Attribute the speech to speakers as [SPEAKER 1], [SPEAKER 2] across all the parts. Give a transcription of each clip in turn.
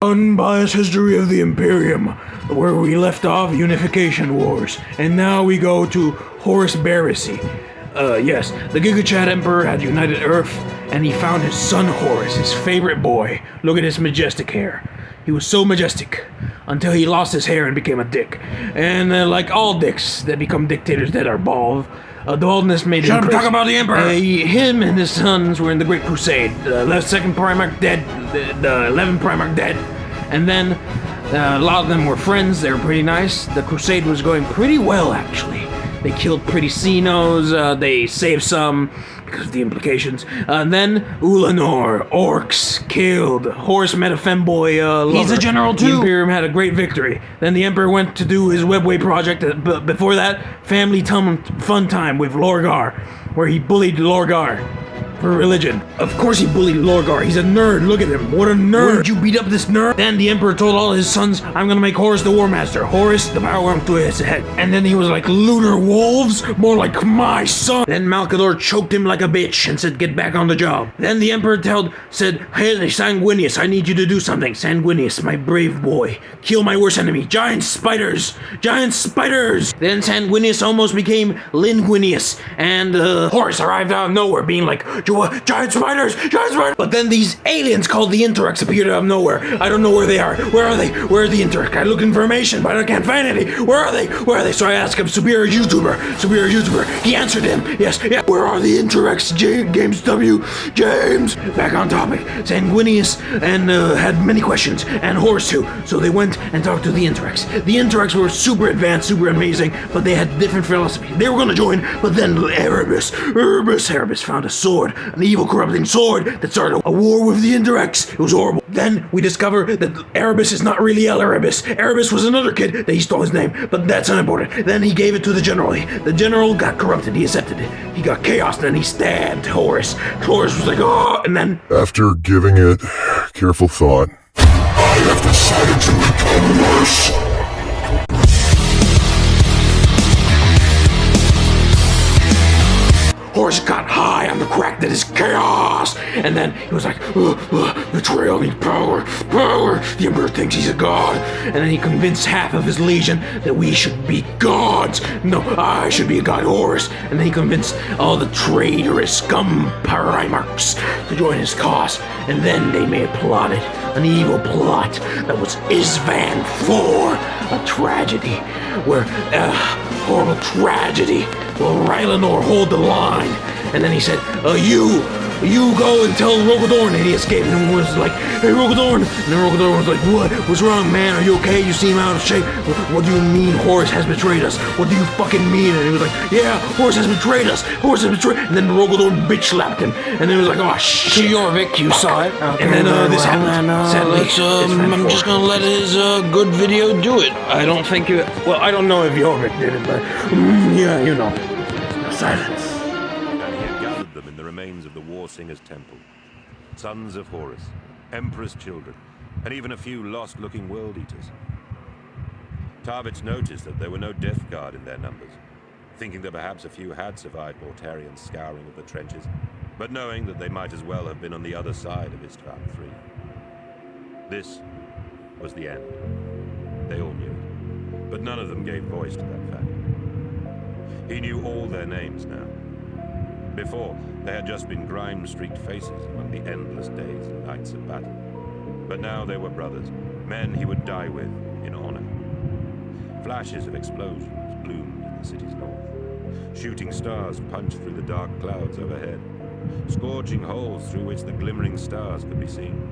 [SPEAKER 1] Unbiased history of the Imperium, where we left off Unification Wars, and now we go to Horus Heresy. Yes, the Gigachad Emperor had united Earth, and he found his son Horus, his favorite boy. Look at his majestic hair. He was so majestic, until he lost his hair and became a dick. And like all dicks that become dictators that are bald, the baldness made him...
[SPEAKER 2] Shut up, talk about the Emperor!
[SPEAKER 1] Him and his sons were in the Great Crusade. The second Primarch dead, the 11th Primarch dead. And then, a lot of them were friends, they were pretty nice. The Crusade was going pretty well, actually. They killed pretty Xenos, they saved some, because of the implications. Then, Ulanor, orcs, killed. Horus met a femboy lover.
[SPEAKER 2] He's a general too!
[SPEAKER 1] The Imperium had a great victory. Then the Emperor went to do his Webway project, but before that, family fun time with Lorgar, where he bullied Lorgar for religion. Of course he bullied Lorgar, he's a nerd, look at him, what a nerd! Where did you beat up this nerd? Then the Emperor told all his sons, I'm gonna make Horus the War Master. Horus, the power went through his head. And then he was like, lunar wolves? More like my son! Then Malcador choked him like a bitch and said, get back on the job. Then the Emperor said, hey Sanguinius, I need you to do something. Sanguinius, my brave boy, kill my worst enemy, giant spiders! Giant spiders! Then Sanguinius almost became Linguinius, and Horus arrived out of nowhere being like, giant spiders! Giant spiders! But then these aliens called the Interex appeared out of nowhere. I don't know where they are. Where are they? Where are the Interex? I look information, but I can't find any. Where are they? Where are they? So I asked him, Superior YouTuber. He answered him. Yes. Where are the Interex? James W. James. Back on topic. Sanguinius and had many questions, and Horus too. So they went and talked to the Interex. The Interex were super advanced, super amazing, but they had different philosophy. They were gonna join, but then Erebus found a sword. An evil, corrupting sword that started a war with the Interex. It was horrible. Then we discover that Erebus is not really El Erebus. Erebus was another kid that he stole his name, but that's unimportant. Then he gave it to the general. The general got corrupted. He accepted it. He got chaos, and then he stabbed Horus. Horus was like, oh, and then...
[SPEAKER 3] After giving it careful thought, I have decided to become worse.
[SPEAKER 1] Horus got high on the crack that is chaos, and then he was like, betrayal needs power. The Emperor thinks he's a god, and then he convinced half of his legion that we should be gods. No, I should be a god, Horus. And then he convinced all the traitorous scum Primarchs to join his cause, and then they may have plotted an evil plot that was Isvan 4, a tragedy, where, horrible tragedy. Well, Rylanor hold the line, and then he said, you go and tell Rogodorn, and he escaped, and was like, hey Rogodorn, and then Rogodorn was like, what's wrong, man, are you okay, you seem out of shape, what do you mean Horus has betrayed us, what do you fucking mean, and he was like, yeah, Horus has betrayed us, and then Rogodorn bitch slapped him, and then he was like, oh shit,
[SPEAKER 2] Jorvik, you saw it, okay,
[SPEAKER 1] and then this happened, sadly,
[SPEAKER 2] I'm just gonna let his good video do it.
[SPEAKER 1] I don't think I don't know if Jorvik did it, but yeah, you know, silence.
[SPEAKER 4] And he had gathered them in the remains of the War Singer's temple. Sons of Horus, Emperor's children, and even a few lost-looking World Eaters. Tarvitz noticed that there were no Death Guard in their numbers, thinking that perhaps a few had survived Mortarian's scouring of the trenches, but knowing that they might as well have been on the other side of Istvan III. This was the end. They all knew it, but none of them gave voice to that fact. He knew all their names now. Before, they had just been grime-streaked faces among the endless days and nights of battle. But now they were brothers, men he would die with in honor. Flashes of explosions bloomed in the city's north. Shooting stars punched through the dark clouds overhead, scorching holes through which the glimmering stars could be seen.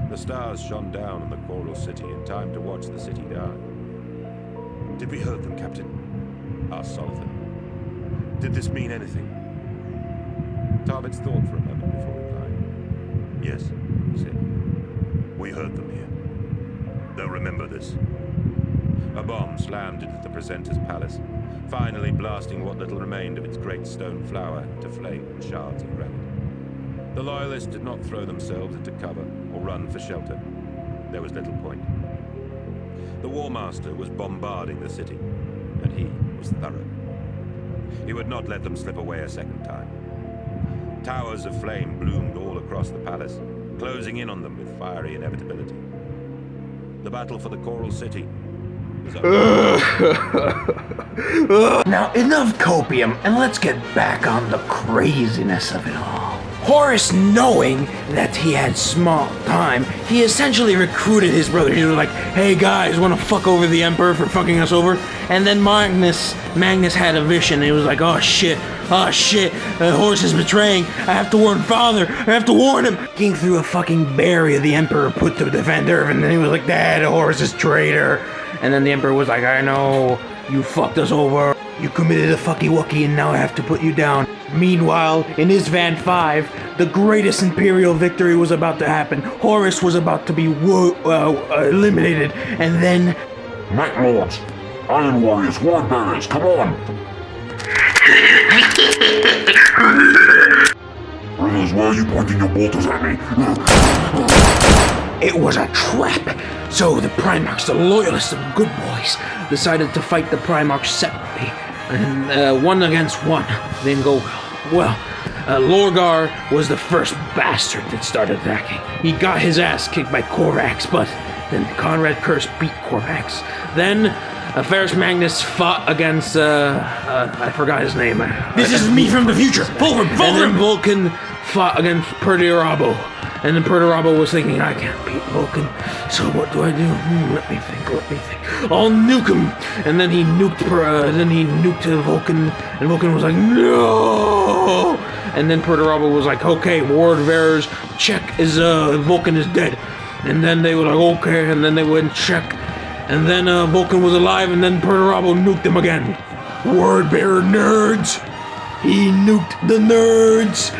[SPEAKER 4] The stars shone down on the coral city in time to watch the city die. Did we hurt them, Captain? Asked Solithan. Did this mean anything? Tarvitz thought for a moment before replying. Yes, he said. We hurt them here. They'll remember this. A bomb slammed into the presenter's palace, finally blasting what little remained of its great stone flower into flame and shards of granite. The loyalists did not throw themselves into cover or run for shelter. There was little point. The War Master was bombarding the city, and he was thorough. He would not let them slip away a second time. Towers of flame bloomed all across the palace, closing in on them with fiery inevitability. The battle for the Coral City is over.
[SPEAKER 1] Now, enough copium, and let's get back on the craziness of it all. Horus, knowing that he had small time, he essentially recruited his brother. He was like, hey guys, wanna fuck over the Emperor for fucking us over? And then Magnus had a vision. He was like, oh shit, Horus is betraying. I have to warn Father, I have to warn him. King threw a fucking barrier the Emperor put to defend Earth, and then he was like, Dad, Horus is traitor. And then the Emperor was like, I know, you fucked us over. You committed a fucky-wucky and now I have to put you down. Meanwhile, in Isvan 5, the greatest Imperial victory was about to happen. Horus was about to be eliminated, and then...
[SPEAKER 3] Night Lords, Iron Warriors, War Bearers, come on! Brothers, why are you pointing your bolters at me?
[SPEAKER 1] It was a trap! So the Primarchs, the loyalists, the good boys, decided to fight the Primarchs separately. And one against one. Then go, well, Lorgar was the first bastard that started attacking. He got his ass kicked by Korvax, but then Conrad Curse beat Korvax. Then Ferrus Magnus fought against, I forgot his name. This is me from the future! Fulgrim! And then Vulcan fought against Perturabo. And then Perturabo was thinking, I can't beat Vulcan, so what do I do? Let me think. I'll nuke him! And then he nuked Vulcan, and Vulcan was like, no! And then Perturabo was like, okay, Ward Bearers, check Vulcan is dead. And then they were like, okay, and then they went check. And then Vulcan was alive, and then Perturabo nuked him again. Word Bearer nerds! He nuked the nerds!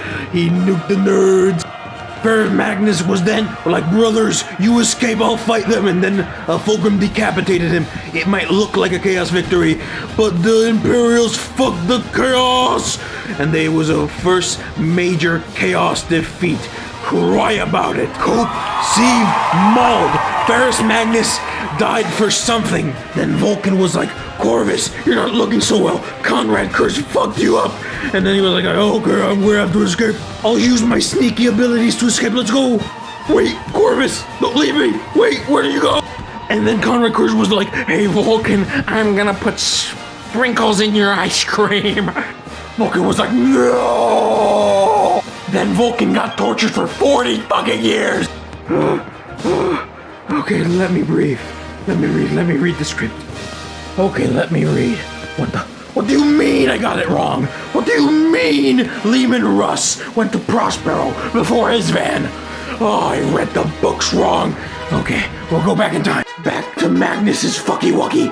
[SPEAKER 1] Ferrus Magnus was then like, brothers, you escape, I'll fight them, and then Fulgrim decapitated him. It might look like a chaos victory, but the Imperials fucked the chaos! And there was a first major chaos defeat. Cry about it. Cope, Sieve, mauled. Ferrus Magnus died for something. Then Vulcan was like, Corvus, you're not looking so well. Conrad Curse fucked you up. And then he was like, okay, we have to escape. I'll use my sneaky abilities to escape. Let's go. Wait, Corvus, don't leave me. Wait, where do you go? And then Conrad Curse was like, hey, Vulcan, I'm gonna put sprinkles in your ice cream. Vulcan was like, no. Then Vulcan got tortured for 40 fucking years. Okay, let me breathe. Let me read the script. Okay, let me read. What do you mean I got it wrong? What do you mean Leman Russ went to Prospero before Isvan? Oh, I read the books wrong. Okay, we'll go back in time. Back to Magnus's fucky-wucky.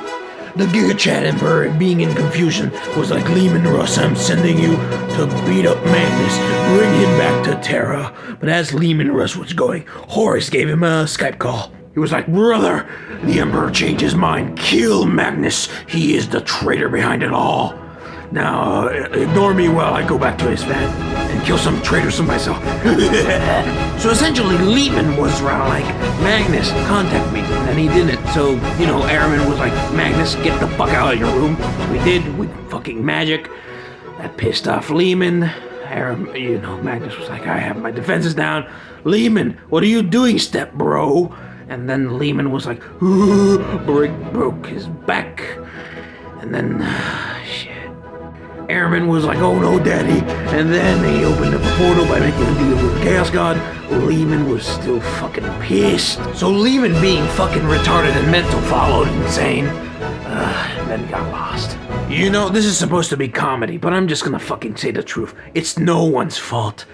[SPEAKER 1] The Giga Chad Emperor, being in confusion, was like, Leman Russ, I'm sending you to beat up Magnus. Bring him back to Terra. But as Leman Russ was going, Horus gave him a Skype call. He was like, brother, the Emperor changed his mind. Kill Magnus. He is the traitor behind it all. Now, ignore me while I go back to Isvan and kill some traitors of myself. So essentially, Leman was around like, Magnus, contact me. And he didn't. So, Araman was like, Magnus, get the fuck out of your room. We did, with fucking magic. That pissed off Leman. Magnus was like, I have my defenses down. Leman, what are you doing, step bro? And then Leman was like, broke his back. And then, shit. Araman was like, oh no, daddy. And then he opened up a portal by making a deal with the Chaos God. Leman was still fucking pissed. So Leman, being fucking retarded and mental, followed insane. And then got lost. This is supposed to be comedy, but I'm just gonna fucking say the truth. It's no one's fault.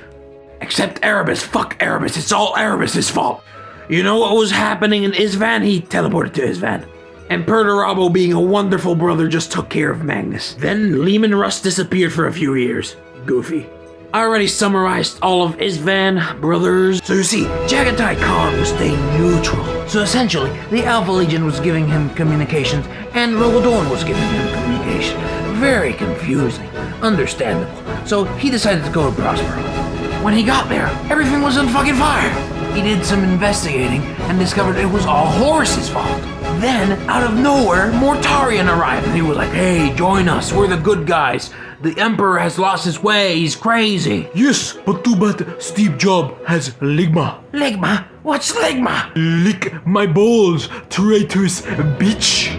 [SPEAKER 1] Except Erebus. Fuck Erebus. It's all Erebus' fault. You know what was happening in Isvan? He teleported to Isvan. And Perturabo, being a wonderful brother, just took care of Magnus. Then Leman Russ disappeared for a few years. Goofy. I already summarized all of Isvan, brothers. So you see, Jagatai Khan was staying neutral. So essentially, the Alpha Legion was giving him communications, and Rogodorn was giving him communication. Very confusing. Understandable. So he decided to go to Prospero. When he got there, everything was on fucking fire. He did some investigating and discovered it was all Horus's fault. Then, out of nowhere, Mortarion arrived and he was like, hey, join us, we're the good guys. The Emperor has lost his way. He's crazy.
[SPEAKER 5] Yes, but too bad Steve Jobs has ligma.
[SPEAKER 1] Ligma? What's Ligma?
[SPEAKER 5] Lick my balls, traitorous bitch.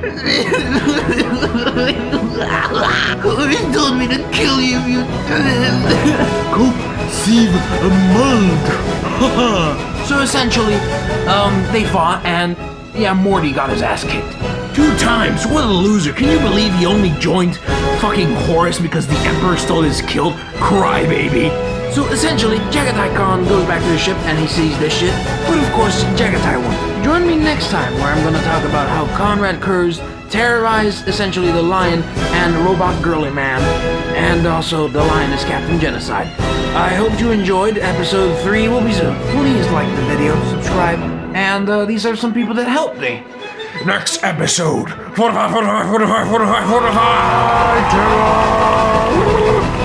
[SPEAKER 1] He told me to kill you if you
[SPEAKER 5] Cope, sieve, mold.
[SPEAKER 1] So essentially, they fought and, yeah, Morty got his ass kicked. 2 times, what a loser. Can you believe he only joined fucking Horus because the Emperor stole his kill? Crybaby. So essentially, Jagatai Khan goes back to the ship and he sees this shit, but of course, Jagatai won. Join me next time where I'm gonna talk about how Conrad Kurz terrorized essentially the Lion and Robot Girly Man, and also the Lioness Captain Genocide. I hope you enjoyed. Episode 3 will be soon. Please like the video, subscribe, and these are some people that helped me.
[SPEAKER 5] Next episode. Fortify, terror.